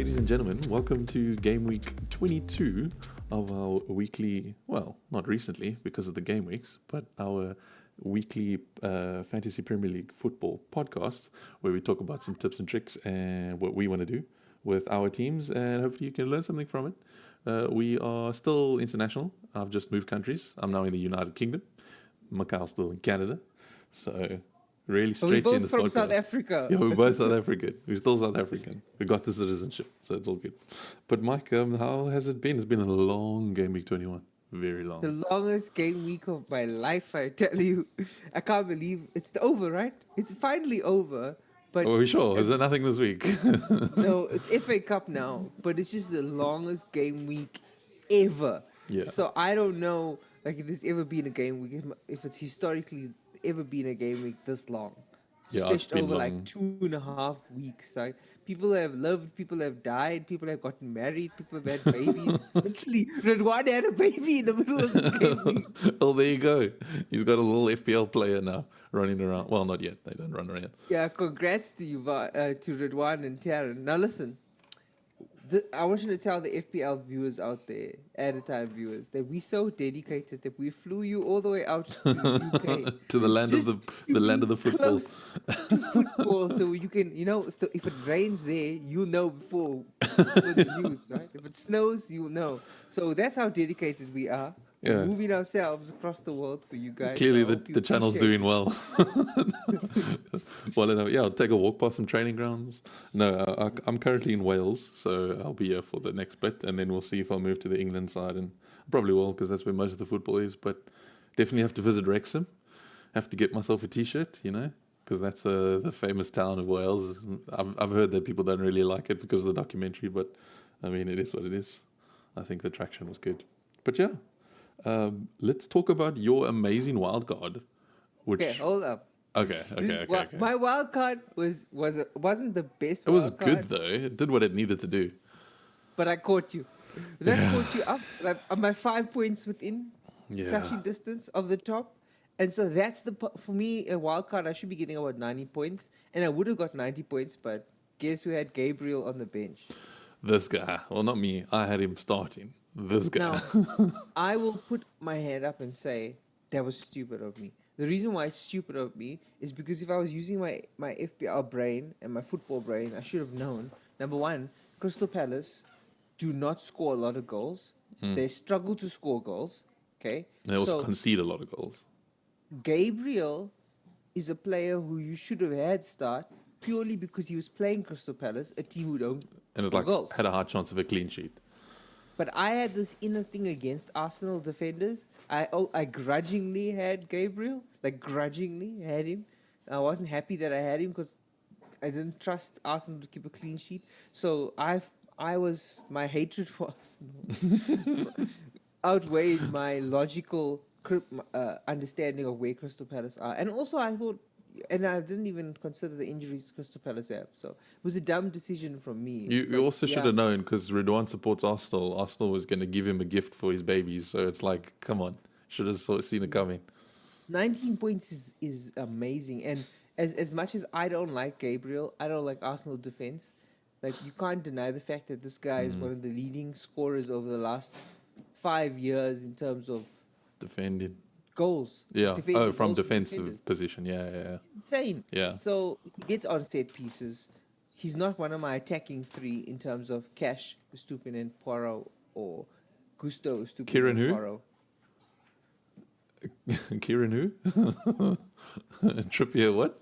ladies and gentlemen. Welcome to Gameweek 22 of our weekly, well, not recently because of the game weeks, but our weekly Fantasy Premier League football podcast where we talk about some tips and tricks and what we want to do with our teams, and hopefully you can learn something from it. We are still international. I've just moved countries. I'm now in the United Kingdom. Mikyle's still in Canada. So really straight in this podcast. We're both from South Africa. Yeah, we're both South African. We're still South African. We got the citizenship, so it's all good. But Mike, how has it been? It's been a long game week 21. Very long. The longest game week of my life, I tell you. I can't believe it's over, right? It's finally over. But are we sure? Is there nothing this week? No, it's FA Cup now, but it's just the longest game week ever. Yeah. So I don't know, like, if there's ever been a game week, if it's historically ever been a game week this long. Yeah, Stretched over long. like 2.5 weeks. Like, people have lived, people have died, people have gotten married, people have had babies. Literally, Redwan had a baby in the middle of the game week. Oh, there you go. He's got a little FPL player now running around. Well, not yet. They don't run around. Yeah, congrats to you, to Redwan and Taryn. Now listen, I want you to tell the FPL viewers out there, Added Time viewers, that we're so dedicated that we flew you all the way out to the UK to the land of the land of the football. Close to football, so you can, if it rains there, you'll know before the news, right? If it snows, you'll know. So that's how dedicated we are. Yeah. Moving ourselves across the world for you guys. Clearly, the channel's doing well. Well, yeah, I'll take a walk past some training grounds. No, I'm currently in Wales, so I'll be here for the next bit, and then we'll see if I'll move to the England side, and I probably will because that's where most of the football is. But definitely have to visit Wrexham. Have to get myself a T-shirt, because that's the famous town of Wales. I've heard that people don't really like it because of the documentary, but I mean, it is what it is. I think the traction was good, but yeah. Let's talk about your amazing wildcard. Okay, hold up. Okay. My wildcard wasn't the best. It was wildcard, good though. It did what it needed to do. But I caught you. That caught you up. Like, am I 5 points within touching distance of the top? And so that's for me, a wildcard. I should be getting about 90 points, and I would have got 90 points. But guess who had Gabriel on the bench? This guy. Well, not me. I had him starting. This guy. Now, I will put my hand up and say that was stupid of me. The reason why it's stupid of me is because if I was using my FPL brain and my football brain, I should have known. Number one, Crystal Palace do not score a lot of goals. They struggle to score goals. Okay. They also concede a lot of goals. Gabriel is a player who you should have had start purely because he was playing Crystal Palace, a team who don't score goals. Had a high chance of a clean sheet. But I had this inner thing against Arsenal defenders. I grudgingly had Gabriel, grudgingly had him. I wasn't happy that I had him because I didn't trust Arsenal to keep a clean sheet. So my hatred for Arsenal outweighed my logical understanding of where Crystal Palace are. And also I thought, and I didn't even consider the injuries Crystal Palace have. So it was a dumb decision from me. You also should have known because Redwan supports Arsenal. Arsenal was going to give him a gift for his babies. So it's like, come on. Should have seen it coming. 19 points is amazing. And as much as I don't like Gabriel, I don't like Arsenal defense. You can't deny the fact that this guy is one of the leading scorers over the last 5 years in terms of defending. Goals. Yeah. From defensive position. Yeah. It's insane. Yeah. So he gets on set pieces. He's not one of my attacking three in terms of Cash, Stupin, and Poirot, or Gusto, Stupin, Kieran and who? Poirot. Kieran who? Trippier what?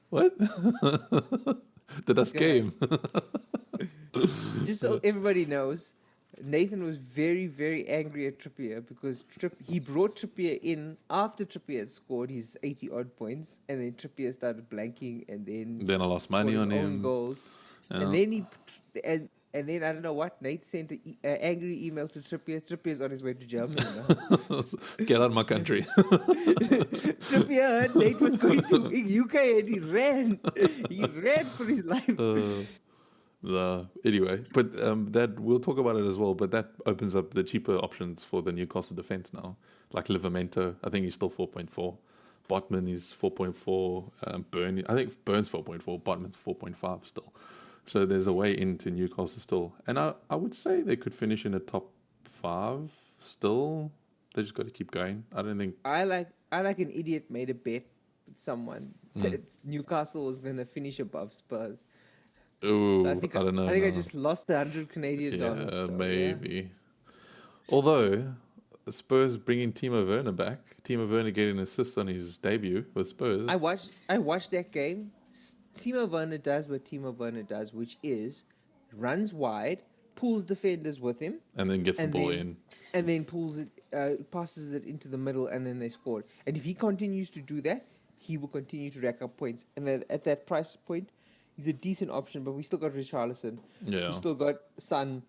What? The game. Just so everybody knows, Nathan was very, very angry at Trippier because he brought Trippier in after Trippier had scored his 80-odd points, and then Trippier started blanking, and then I lost money on him. Goals. Yeah. And then and then I don't know what, Nate sent an angry email to Trippier. Trippier's on his way to Germany now. Get out of my country. Trippier heard Nate was going to UK and he ran. He ran for his life. Anyway, but that we'll talk about it as well. But that opens up the cheaper options for the Newcastle defense now, like Livramento. I think he's still 4.4. Botman is 4.4. Burn, I think Burn's 4.4. Botman's 4.5 still. So there's a way into Newcastle still. And I would say they could finish in the top 5 still. They just got to keep going. I don't think. I like an idiot made a bet with someone Mm. that Newcastle was gonna finish above Spurs. So I Oh, think I don't know I think I now. just lost $100 Canadian. Yeah, So yeah. maybe. Although Spurs bringing Timo Werner back, Timo Werner getting an assist on his debut with I Spurs, watched that game. Timo Werner does what Timo Werner does, which is runs wide, pulls defenders with him, and then gets the and ball then in. pulls it, passes it into the middle, and then they scored. And if he continues to do that, he will continue to rack up points. And then at that price point, he's a decent option. But we still got Richarlison. Yeah. We still got Son.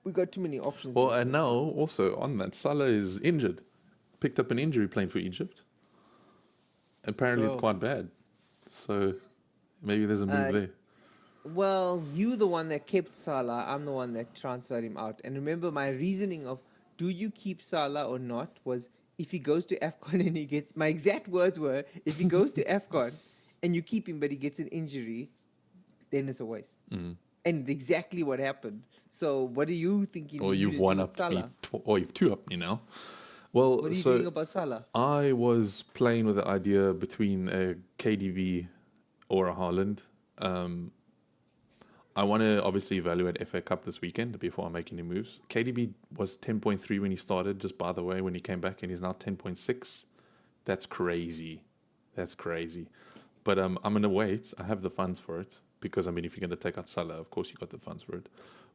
We got too many options. Well, in and the now midfield. also on that, Salah is injured. Picked up an injury playing for Egypt. Apparently, it's Bro. quite bad. So maybe there's a move there. Well, you the one that kept Salah. I'm the one that transferred him out. And remember, my reasoning of do you keep Salah or not was if he goes to AFCON and he gets, my exact words were, if he goes to AFCON and you keep him but he gets an injury, then it's a waste. Mm. And exactly what happened. So what are you thinking Or we need you've to do one with upped me, Salah? or you've two upped me now. Well, What are you so doing about Salah? I was playing with the idea between a KDB or a Haaland. I want to obviously evaluate FA Cup this weekend before I make any moves. KDB was 10.3 when he started, just by the way, when he came back, and he's now 10.6. That's crazy. That's crazy. But I'm going to wait. I have the funds for it because, I mean, if you're going to take out Salah, of course you got the funds for it.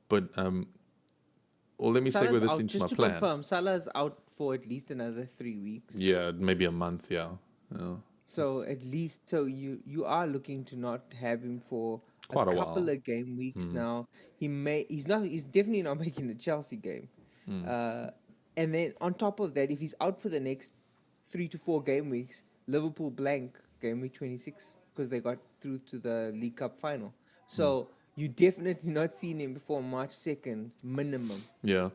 But, well, let me Salah's segue this out, into just my to plan. confirm, Salah's out for at least another 3 weeks. Yeah, maybe a month, yeah. So at least, so you are looking to not have him for Quite a couple while. of game weeks Mm. now. He's definitely not making the Chelsea game. And then on top of that, if he's out for the next 3 to 4 game weeks, Liverpool blank game week 26 because they got through to the League Cup final. So you definitely not seeing him before March 2nd minimum. Yeah.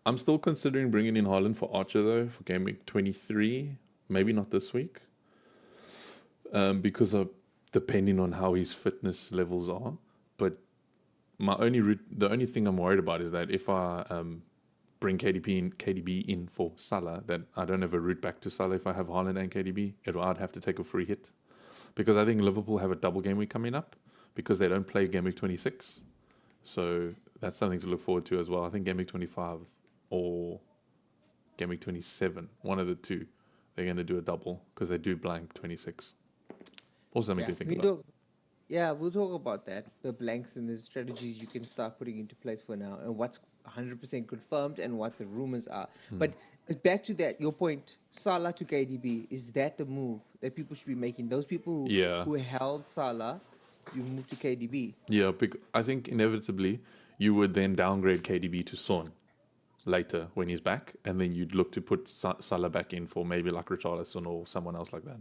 I'm still considering bringing in Haaland for Archer, though, for game week 23. Maybe not this week. Because of depending on how his fitness levels are. But the only thing I'm worried about is that if I bring KDB in for Salah, that I don't have a route back to Salah if I have Haaland and KDB. I'd have to take a free hit. Because I think Liverpool have a double game week coming up because they don't play game week 26. So that's something to look forward to as well. I think game week 25 or game week 27, one of the two, they're going to do a double because they do blank 26. Also something to think about. We'll talk about that. The blanks and the strategies you can start putting into place for now, and what's 100% confirmed and what the rumors are. But back to that, your point, Salah to KDB, is that the move that people should be making? Those people who held Salah, you move to KDB. Yeah, I think inevitably you would then downgrade KDB to Son later when he's back, and then you'd look to put Salah back in for maybe like Richarlison or someone else like that.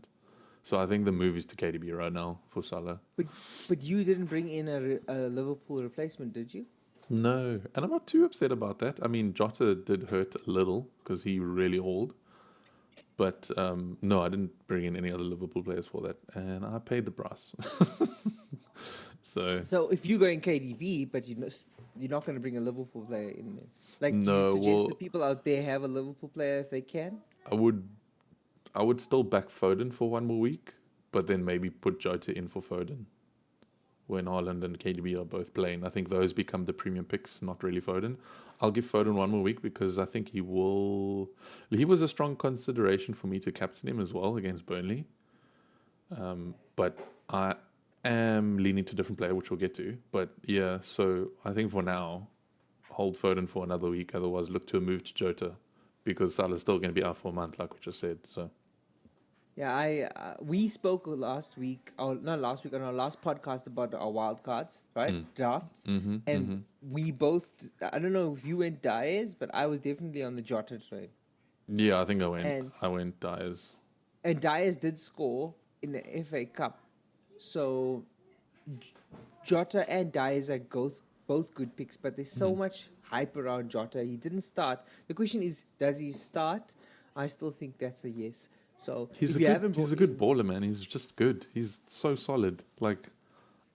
So I think the move is to KDB right now for Salah. But you didn't bring in a Liverpool replacement, did you? No, and I'm not too upset about that. I mean, Jota did hurt a little because he really old. But no, I didn't bring in any other Liverpool players for that, and I paid the price. So if you go in KDB, but you're not going to bring a Liverpool player in there. Like, do you No, suggest well, that people out there have a Liverpool player if they can? I would still back Foden for one more week, but then maybe put Jota in for Foden when Haaland and KDB are both playing. I think those become the premium picks, not really Foden. I'll give Foden one more week because I think he will. He was a strong consideration for me to captain him as well against Burnley. But I am leaning to a different player, which we'll get to. But yeah, so I think for now, hold Foden for another week. Otherwise, look to a move to Jota because Salah's still going to be out for a month, like we just said. So. Yeah, we spoke last week, or not last week, on our last podcast about our wild cards, right? Drafts. And we both, I don't know if you went Dyers, but I was definitely on the Jota train. Yeah, I think I went Dyers. And Dyers did score in the FA Cup. So Jota and Dyers are both good picks, but there's so much hype around Jota. He didn't start. The question is, does he start? I still think that's a yes. So He's a good baller, man. He's just good. He's so solid. Like,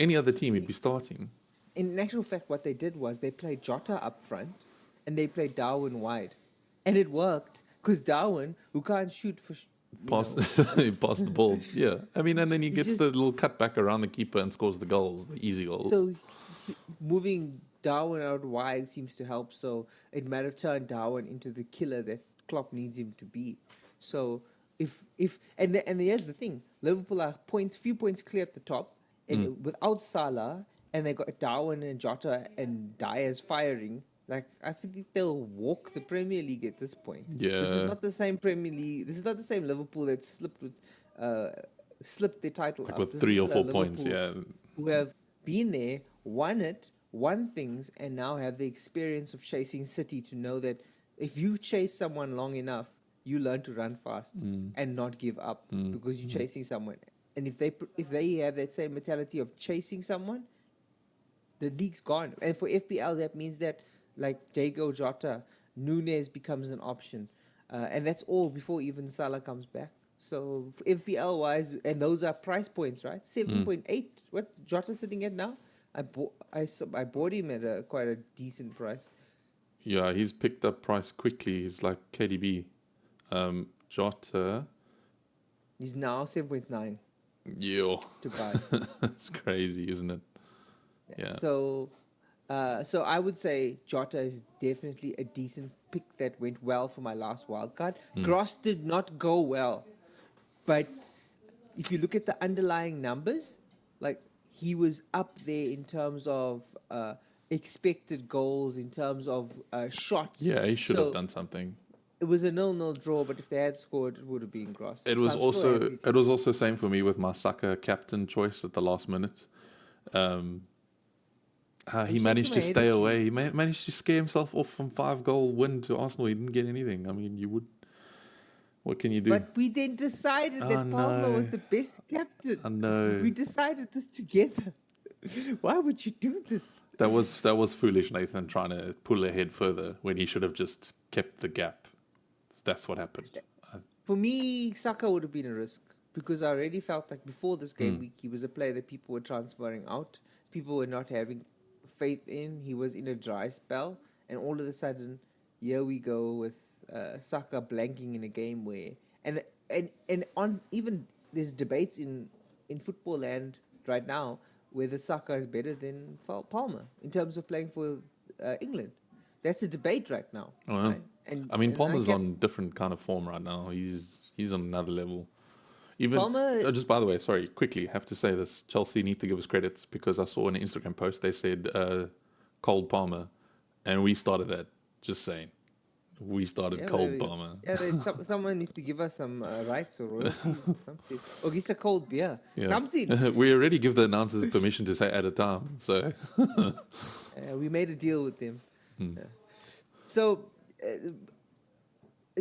Any other team he'd be starting. In actual fact, what they did was they played Jota up front and they played Darwin wide, and it worked because Darwin, who can't shoot for, Pass the ball. Yeah. I mean, and then he gets the little cut back around the keeper and scores the goals, the easy goals. So moving Darwin out wide seems to help. So it might have turned Darwin into the killer that Klopp needs him to be. So and here's the thing: Liverpool are few points clear at the top, and without Salah, and they got Darwin and Jota and Diaz firing. Like, I think they'll walk the Premier League at this point. Yeah. This is not the same Premier League. This is not the same Liverpool that slipped their title like up. with This 3 is or 4 Liverpool points, yeah. who have been there, won things, and now have the experience of chasing City to know that if you chase someone long enough, you learn to run fast and not give up because you're chasing someone. And if they have that same mentality of chasing someone, the league's gone. And for FPL, that means that, like Diego Jota, Nunez becomes an option. And that's all before even Salah comes back. So FPL wise, and those are price points, right? 7.8. What Jota sitting at now? I bought him at quite a decent price. Yeah, he's picked up price quickly. He's like KDB. Jota. He's now 7.9 to buy. That's crazy, isn't it? Yeah. So I would say Jota is definitely a decent pick that went well for my last wildcard. Gross did not go well, but if you look at the underlying numbers, like, he was up there in terms of expected goals, in terms of shots. Yeah, he should have done something. It was a 0-0 draw, but if they had scored, it would have been Gross. It was also same for me with my Saka captain choice at the last minute. He managed to stay away. He managed to scare himself off from 5-goal win to Arsenal. He didn't get anything. I mean, what can you do? But we then decided that Palmer was the best captain. I know. We decided this together. Why would you do this? That was foolish, Nathan, trying to pull ahead further when he should have just kept the gap. That's what happened. For me, Saka would have been a risk because I already felt like before this game week, he was a player that people were transferring out. People were not having faith in. He was in a dry spell, and all of a sudden, here we go with Saka blanking in a game where and on even there's debates in football land right now whether Saka is better than Palmer in terms of playing for England. That's a debate right now. Oh, yeah. Right? And I mean, Palmer's on different kind of form right now. He's on another level. Even Palmer, just by the way, sorry, quickly have to say this: Chelsea need to give us credits because I saw an Instagram post they said cold Palmer, and we started that. Just saying, we started cold Palmer. Yeah, someone needs to give us some rights or royalties or something, or just a cold beer, something. We already give the announcers permission to say Added Time, so we made a deal with them. Yeah. So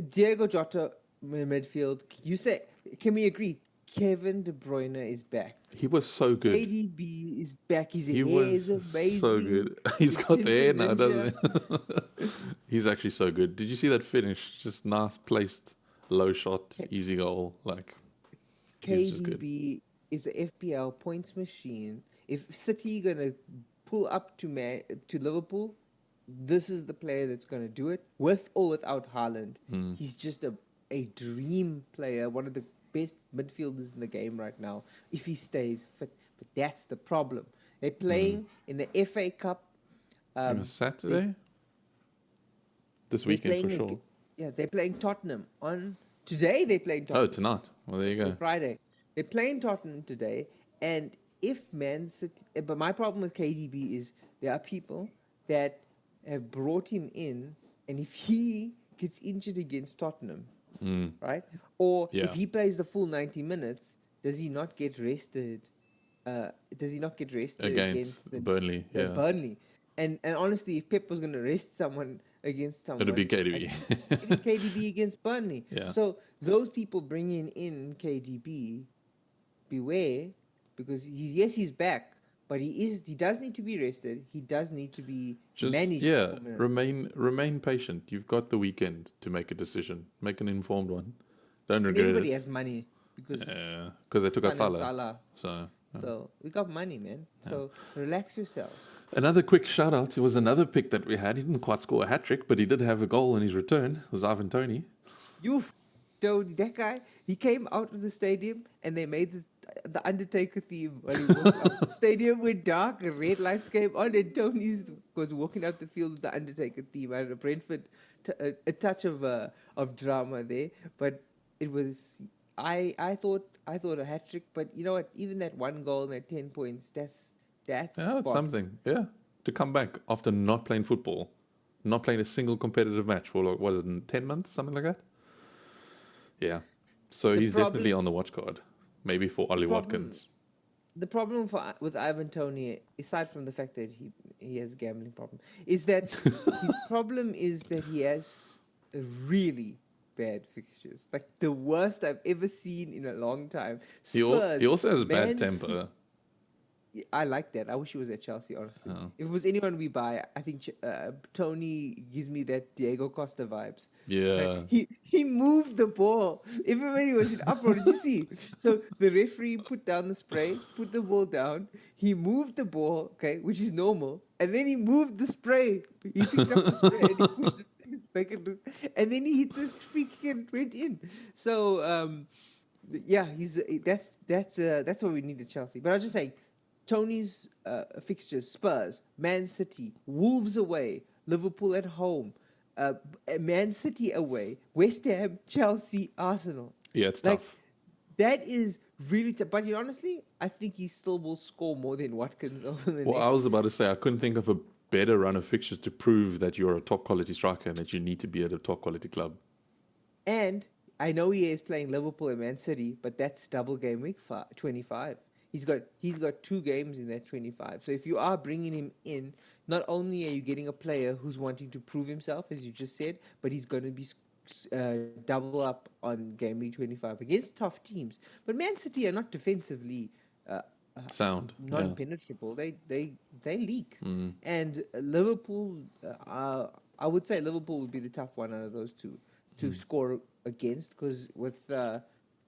Diego Jota in midfield. You say, can we agree? Kevin De Bruyne is back. He was so good. KDB is back. His hair is amazing. So good. He's got the hair now, doesn't he? He's actually so good. Did you see that finish? Just nice placed, low shot, easy goal. Like, KDB is an FPL points machine. If City gonna pull up to Liverpool, this is the player that's gonna do it, with or without Haaland. He's just a dream player, one of the best midfielders in the game right now, if he stays fit. But that's the problem. They're playing in the FA Cup. On Saturday? This weekend for sure. They're playing Tottenham. Today they're playing Tottenham. Oh, tonight. Well, there you go. Friday. They're playing Tottenham today. And if Man City... But my problem with KDB is there are people that have brought him in, and if he gets injured against Tottenham, right? Or if he plays the full 90 minutes, does he not get rested? Against Burnley? Burnley. And honestly, if Pep was going to rest someone against someone, it'd be KDB. It'd be KDB against Burnley. Yeah. So those people bringing in KDB, beware, because he's back, but he does need to be rested. He does need to be managed. Yeah, remain patient. You've got the weekend to make a decision. Make an informed one. Don't regret Everybody it. has money because they took out Salah. So So we got money, man. So relax yourselves. Another quick shout out. It was another pick that we had. He didn't quite score a hat trick, but he did have a goal in his return. It was Ivan Toney. You, Tony, that guy, he came out of the stadium and they made the Undertaker theme while he walked out. The stadium went dark, and red lights came on, and Tony was walking out the field with the Undertaker theme. I don't know, Brentford, a touch of drama there, but it was. I thought a hat trick, but you know what? Even that one goal and that 10 points, that's Yeah, it's boss. something. Yeah, to come back after not playing football, not playing a single competitive match for like, was it 10 months, something like that? Yeah. So The he's problem- definitely on the watch card. Maybe for Ollie Watkins. The problem with Ivan Toney, aside from the fact that he has a gambling problem, is that his problem is that he has really bad fixtures, like the worst I've ever seen in a long time. He Spurs, also has bad Man temper. I like that. I wish he was at Chelsea, honestly. Oh. If it was anyone we buy, I think Tony gives me that Diego Costa vibes. Yeah. He moved the ball. Everybody was in uproar. Did you see? So the referee put down the spray, put the ball down. He moved the ball, okay, which is normal, and then he moved the spray. He picked up the spray and he pushed it back and then he hit this free kick and went in. So yeah, that's what we need at Chelsea. But I'll just say, Tony's fixtures: Spurs, Man City, Wolves away, Liverpool at home, Man City away, West Ham, Chelsea, Arsenal. Yeah, it's Like, tough. that is really tough. But honestly, I think he still will score more than Watkins over the Well, next. I was about to say, I couldn't think of a better run of fixtures to prove that you're a top quality striker and that you need to be at a top quality club. And I know he is playing Liverpool and Man City, but that's double game week 25. He's got 2 games in that 25. So if you are bringing him in, not only are you getting a player who's wanting to prove himself, as you just said, but he's going to be double up on game week 25 against tough teams. But Man City are not defensively Sound. non-penetrable. They leak. Mm. And Liverpool, I would say Liverpool would be the tough one out of those two to score against, because with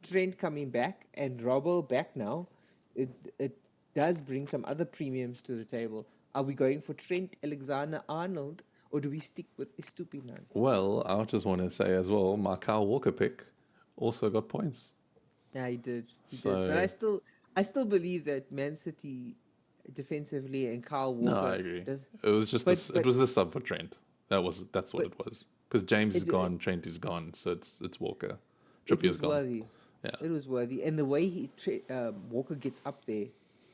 Trent coming back and Robbo back now, it does bring some other premiums to the table. Are we going for Trent Alexander-Arnold, or do we stick with Estupinan? Well, I just want to say as well, my Kyle Walker pick also got points. Yeah, he did. So- But I still believe that Man City defensively and Kyle Walker. No, I agree. Does, It was just but- it was the sub for Trent. That's what But- it was. Because James is It- gone, Trent is gone, so it's Walker. it Trippier's was gone. worthy. Yeah. It was worthy, and the way Walker gets up there,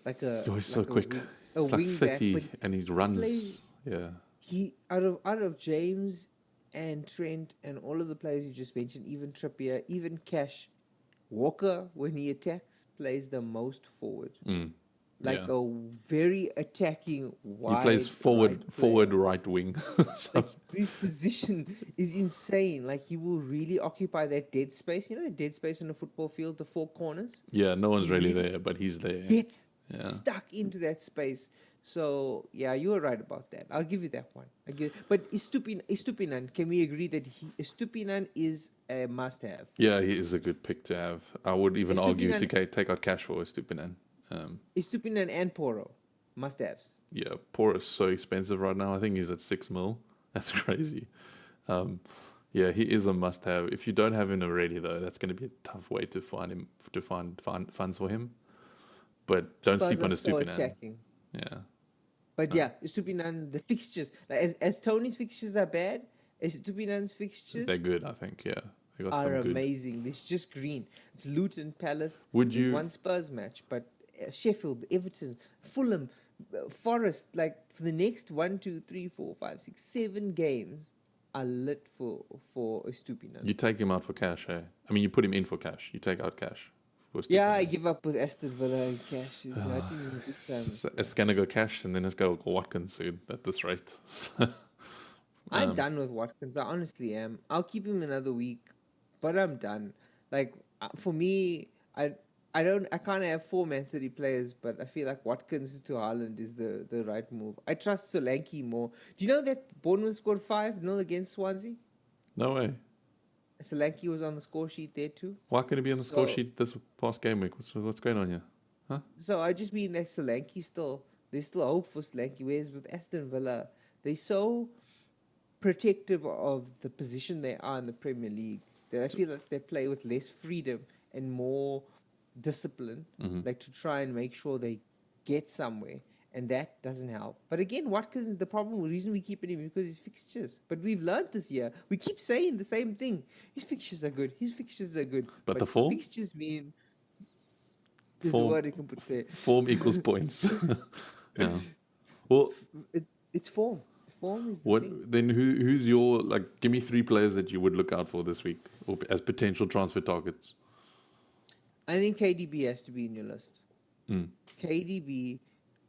like a Oh, he's so quick. a It's like wing 30 back, but and he runs. plays- Yeah. he out of James and Trent and all of the players you just mentioned, even Trippier, even Cash, Walker, when he attacks, plays the most forward. Mm. Like Yeah. a very attacking wide. He plays forward player. right wing. So- Like, his position is insane. Like, he will really occupy that dead space. You know, the dead space on the football field, the 4 corners. yeah, no one's really Really there, but he's there. Gets Yeah. stuck into that space. So yeah, you were right about that. I'll give you that one. But Estupinan, can we agree that Estupinan is a must-have? Yeah, he is a good pick to have. I would even argue to Estupinan- take out cash for Estupinan. Estupinan and Poro, must-haves. Yeah, Poor is so expensive right now. I think he's at 6 mil. That's crazy. Yeah, he is a must-have. If you don't have him already, though, that's going to be a tough way to find funds for him. But don't Spurs sleep on are so Estupinan. attacking. Yeah. But yeah, Estupinan, the fixtures, like, as Tony's fixtures are bad, Estupinan's fixtures They're good, I think. Yeah, they got are some good. amazing. It's just green. It's Luton, Palace. Would There's you- one Spurs match, but Sheffield, Everton, Fulham, Forest, like, for the next 1, 2, 3, 4, 5, 6, 7 games are lit for Estupinan. You take him out for cash, eh? I mean, you put him in for cash. You take out cash. For Yeah, I Estupinan. give up with Aston Villa and cash. I think It's going to go cash and then it's going to go Watkins soon at this rate. I'm done with Watkins. I honestly am. I'll keep him another week, but I'm done. Like, for me, I can't have 4 Man City players, but I feel like Watkins to Haaland is the right move. I trust Solanke more. Do you know that Bournemouth scored 5-0 against Swansea? No way. Solanke was on the score sheet there too. Why couldn't he be on the score So- sheet this past game week? What's going on here? Huh? So I just mean like Solanke still, there's still hope for Solanke. Whereas with Aston Villa, they're so protective of the position they are in the Premier League that I feel like they play with less freedom and more discipline, like to try and make sure they get somewhere, and that doesn't help. But again, Watkins, the problem, the reason we keep it in because his fixtures. But we've learned this year. We keep saying the same thing. His fixtures are good. His fixtures are good. But the But form, fixtures mean there's a form, word I can put there. form equals points. Yeah. Well, It's form. Form is the what thing. then? Who's your like? Give me 3 players that you would look out for this week, or as potential transfer targets. I think KDB has to be in your list. KDB.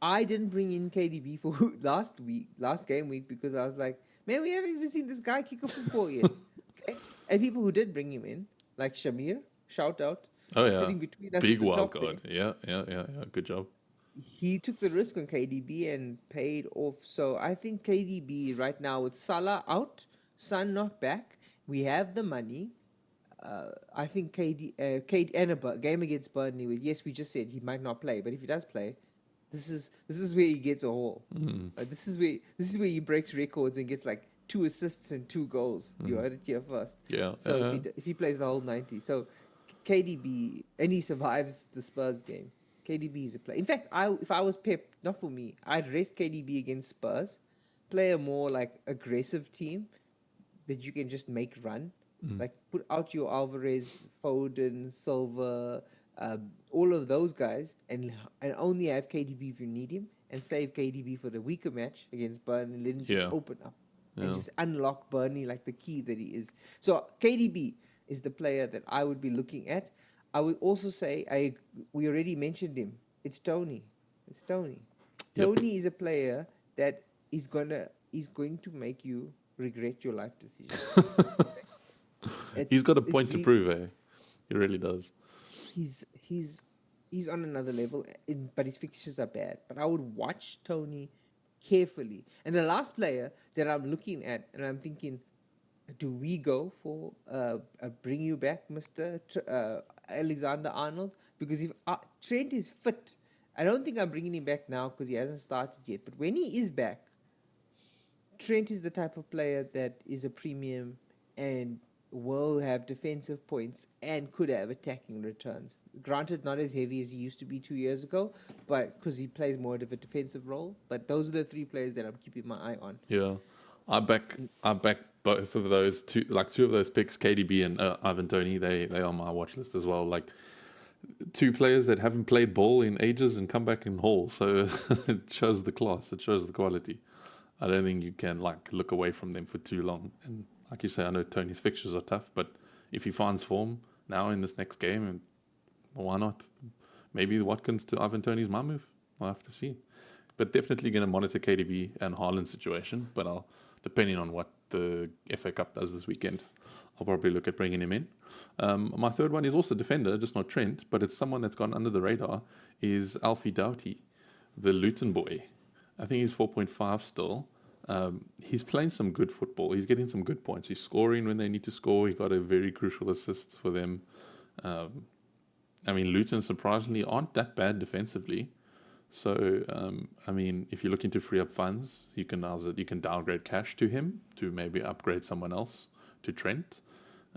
I didn't bring in KDB for last game week, because I was like, man, we haven't even seen this guy kick a football yet. Okay, and people who did bring him in, like Shamir, shout out, Oh yeah, sitting between us big at the wild top there. card. Yeah. Good job. He took the risk on KDB and paid off. So I think KDB right now with Salah out, Son not back, we have the money. I think KD and a game against Burnley. Yes, we just said he might not play, but if he does play, this is where he gets a haul. This is where he breaks records and gets like 2 assists and 2 goals. You heard it here first. Yeah. So if he plays the whole 90, so KDB, and he survives the Spurs game, KDB is a player. In fact, if I was Pep, not for me, I'd rest KDB against Spurs, play a more like aggressive team that you can just make run. Like put out your Alvarez, Foden, Silva, all of those guys, and only have KDB if you need him, and save KDB for the weaker match against Burnley, and let him just open up and just unlock Burnley like the key that he is. So KDB is the player that I would be looking at. I would also say we already mentioned him. It's Toney. It's Toney. Yep. Toney is a player that is going to make you regret your life decision. He's got a point to really, prove, eh? He really does. He's on another level, but his fixtures are bad. But I would watch Toney carefully. And the last player that I'm looking at, and I'm thinking, do we go for bring you back, Mr. Alexander Arnold? Because if Trent is fit, I don't think I'm bringing him back now because he hasn't started yet. But when he is back, Trent is the type of player that is a premium and will have defensive points and could have attacking returns. Granted, not as heavy as he used to be 2 years ago, but because he plays more of a defensive role. But those are the 3 players that I'm keeping my eye on. Yeah, I back both of those two of those picks, KDB and Ivan Toney. They are on my watch list as well. Like 2 players that haven't played ball in ages and come back in haul. So it shows the class. It shows the quality. I don't think you can look away from them for too long. And like you say, I know Tony's fixtures are tough, but if he finds form now in this next game, well, why not? Maybe Watkins to Ivan Toney's my move. I'll have to see. But definitely going to monitor KDB and Haaland's situation. But depending on what the FA Cup does this weekend, I'll probably look at bringing him in. My third one is also defender, just not Trent, but it's someone that's gone under the radar, is Alfie Doughty, the Luton boy. I think he's 4.5 still. He's playing some good football. He's getting some good points. He's scoring when they need to score. He got a very crucial assist for them. Luton surprisingly aren't that bad defensively. So, if you're looking to free up funds, you can downgrade cash to him to maybe upgrade someone else to Trent.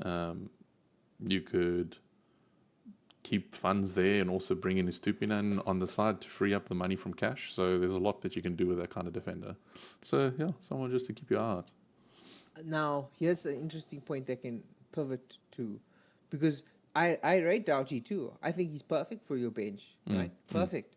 You could keep funds there and also bring in Estupinan on the side to free up the money from cash. So there's a lot that you can do with that kind of defender. So yeah, someone just to keep your eye out. Now, here's an interesting point that can pivot to, because I rate Doughty too. I think he's perfect for your bench, right? Perfect.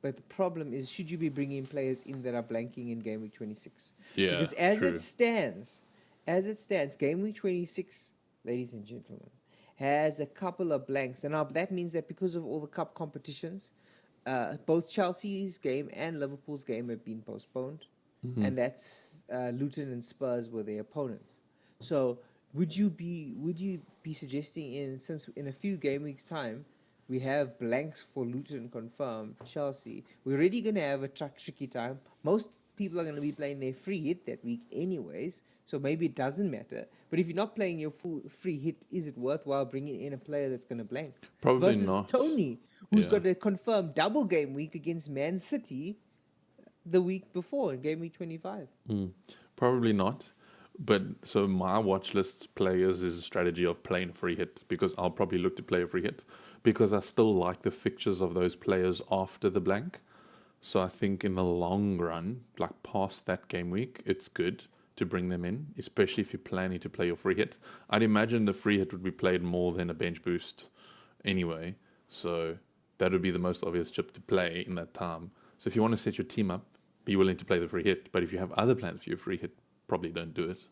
But the problem is, should you be bringing players in that are blanking in Game Week 26? Yeah, because as it stands, Game Week 26, ladies and gentlemen, has a couple of blanks. And now that means that because of all the cup competitions, both Chelsea's game and Liverpool's game have been postponed. And that's Luton and Spurs were their opponents. So would you be suggesting, since in a few game weeks time we have blanks for Luton confirmed, Chelsea, we're already going to have a tricky time. Most people are going to be playing their free hit that week anyways, so maybe it doesn't matter. But if you're not playing your full free hit, is it worthwhile bringing in a player that's going to blank? Probably versus not. Toney, who's Yeah. got a confirmed double game week against Man City the week before in game week 25. Probably not. But so my watch list players is a strategy of playing a free hit, because I'll probably look to play a free hit because I still like the fixtures of those players after the blank. So I think in the long run, like past that game week, it's good to bring them in, especially if you're planning to play your free hit. I'd imagine the free hit would be played more than a bench boost anyway. So that would be the most obvious chip to play in that time. So if you want to set your team up, be willing to play the free hit. But if you have other plans for your free hit, probably don't do it.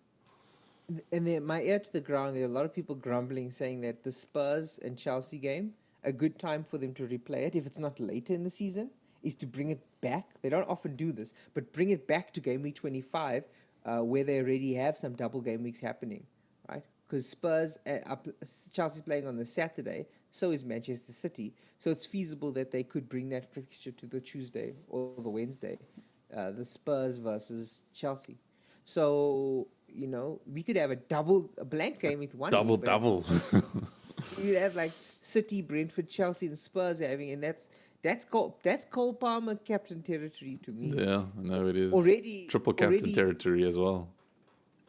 And then my ear to the ground, there are a lot of people grumbling, saying that the Spurs and Chelsea game, a good time for them to replay it, if it's not later in the season, is to bring it back. They don't often do this, but bring it back to game week 25, where they already have some double game weeks happening, right? Because Chelsea's playing on the Saturday, so is Manchester City. So it's feasible that they could bring that fixture to the Tuesday or the Wednesday, the Spurs versus Chelsea. So, we could have a blank game with one Double, week, but double. you have like City, Brentford, Chelsea, and Spurs having, and that's Cole Palmer captain territory to me. Yeah, no, it is. Already, Triple captain territory as well.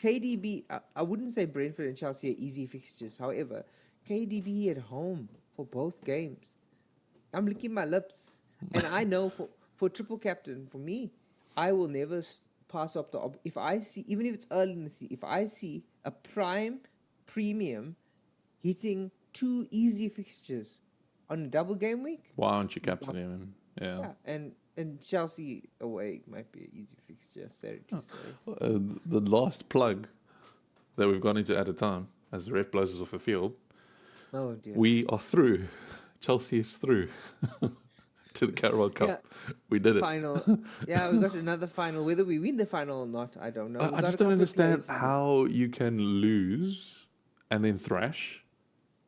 KDB. I wouldn't say Brentford and Chelsea are easy fixtures. However, KDB at home for both games. I'm licking my lips, and I know for triple captain, for me, I will never pass up if I see, even if it's early in the season, if I see a premium hitting 2 easy fixtures on a double game week. Why aren't you captaining him? Yeah. And Chelsea away might be an easy fixture. Sorry to say. The last plug that we've gone into at a time, as the ref blows us off the field, Oh dear. we are through. Chelsea is through to the Carabao Cup. Yeah. We did it. Final. Yeah, we got another final. Whether we win the final or not, I don't know. I just don't understand how you can lose and then thrash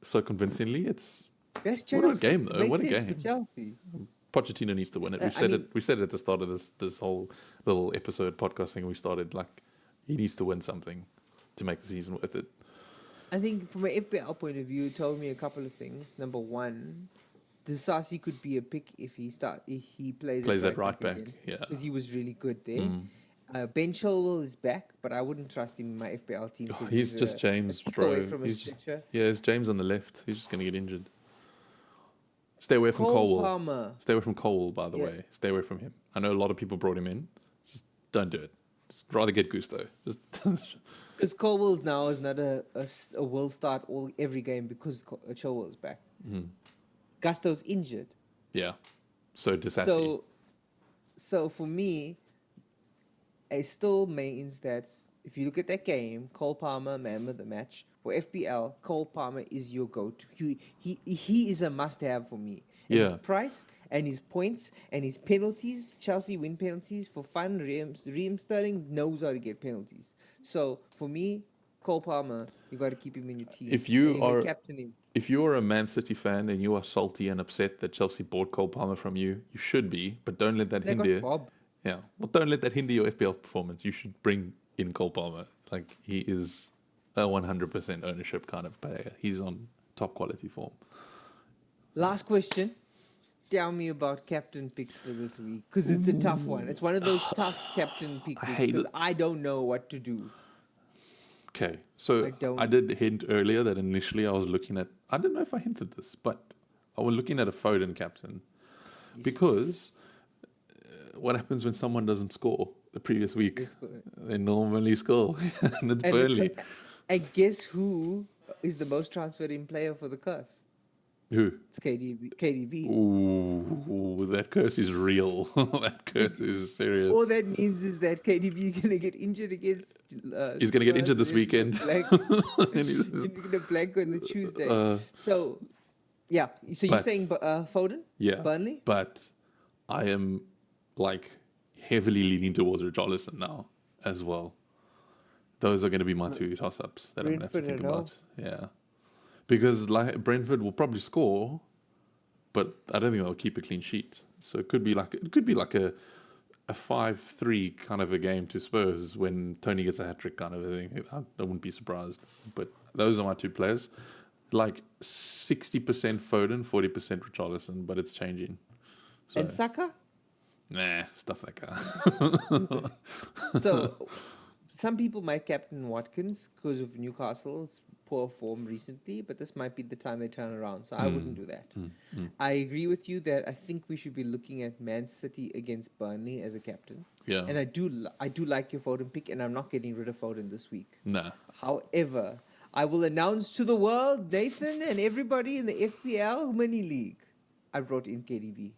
so convincingly. What a game, though. What a game. For Chelsea. Pochettino needs to win it. We said it at the start of this whole little episode podcast thing we started. Like, he needs to win something to make the season worth it. I think from an FPL point of view, it told me a couple of things. Number one, Disasi could be a pick if he plays at right back. Yeah, because he was really good there. Ben Chilwell is back, but I wouldn't trust him in my FPL team. He's just James, bro. It's James on the left. He's just gonna get injured. Stay away from Colwell. Stay away from Colwell, by the way. Stay away from him. I know a lot of people brought him in. Just don't do it. Just rather get Gusto. Because Colwell now is not a will start every game because Chilwell's back. Gusto's injured. Yeah. So Disasi. So for me, it still means that if you look at that game, Cole Palmer, man of the match. For FPL, Cole Palmer is your go-to. He is a must-have for me. And his price and his points and his penalties, Chelsea win penalties for fun. Raheem Sterling knows how to get penalties. So for me, Cole Palmer, you got to keep him in your team. If you are a Man City fan and you are salty and upset that Chelsea bought Cole Palmer from you, you should be. But don't let that hinder. Yeah, well, don't let that hinder your FPL performance. You should bring in Cole Palmer. Like, he is a 100% ownership kind of player. He's on top quality form. Last question. Tell me about captain picks for this week, because it's a tough one. It's one of those tough captain picks because I don't know what to do. Okay, so I did hint earlier that initially I was looking at, I don't know if I hinted this, but I was looking at a Foden captain because what happens when someone doesn't score the previous week? They normally score, and it's Burnley. And guess who is the most transferred in player for the curse? Who? It's KDB. Ooh, that curse is real. That curse is serious. All that means is that KDB is going to get injured against... he's going to get injured this weekend. He's going to get a blank on the Tuesday. So you're saying Foden? Yeah. Burnley? But I am, heavily leaning towards Richarlison now as well. Those are going to be my two toss-ups that I'm going to have to think about. Yeah. Because Brentford will probably score, but I don't think they'll keep a clean sheet. So it could be like a 5-3 kind of a game to Spurs when Toney gets a hat-trick kind of a thing. I wouldn't be surprised. But those are my two players. like 60% Foden, 40% Richarlison, but it's changing. So, And Saka? nah, stuff like that. So, some people might captain Watkins because of Newcastle's poor form recently, but this might be the time they turn around. So I wouldn't do that. I agree with you that I think we should be looking at Man City against Burnley as a captain. Yeah. And I do like your Foden pick, and I'm not getting rid of Foden this week. Nah. However, I will announce to the world, Nathan and everybody in the FPL Mini League, I brought in KDB.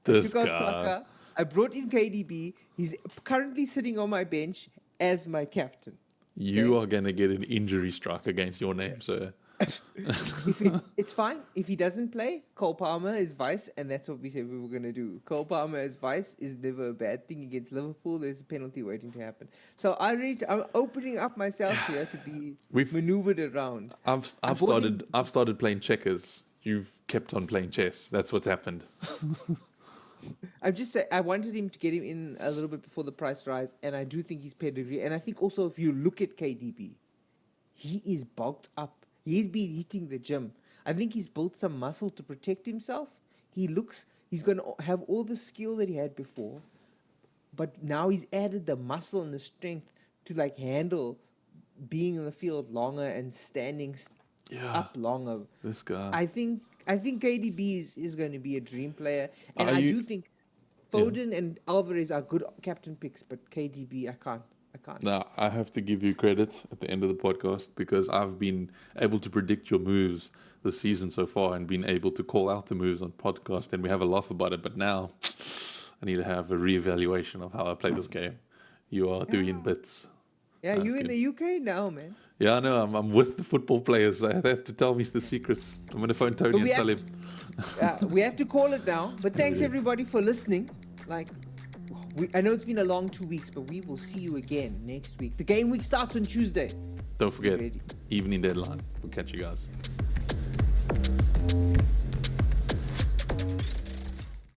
This I took out guy. Saka. I brought in KDB. He's currently sitting on my bench as my captain. You are going to get an injury strike against your name, sir. It's fine. If he doesn't play, Cole Palmer is vice, and that's what we said we were going to do. Cole Palmer as vice is never a bad thing against Liverpool. There's a penalty waiting to happen. So I'm opening up myself here to be maneuvered around. I've started playing checkers. You've kept on playing chess. That's what's happened. I'm just saying, I wanted him to get him in a little bit before the price rise, and I do think he's pedigree. And I think also if you look at KDB, he is bulked up. He's been hitting the gym. I think he's built some muscle to protect himself. He's going to have all the skill that he had before, but now he's added the muscle and the strength to like handle being in the field longer and standing up longer. This guy. I think KDB is going to be a dream player, and I do think Foden and Alvarez are good captain picks, but KDB I can't. Now, I have to give you credit at the end of the podcast because I've been able to predict your moves this season so far and been able to call out the moves on podcast, and we have a laugh about it. But now I need to have a reevaluation of how I play this game. You are doing bits. Yeah, you in the UK now, man. Yeah, I know. I'm with the football players. They have to tell me the secrets. I'm going to phone Toney and tell him. We have to call it now. But thanks everybody for listening. I know it's been a long 2 weeks, but we will see you again next week. The game week starts on Tuesday. Don't forget, evening deadline. We'll catch you guys.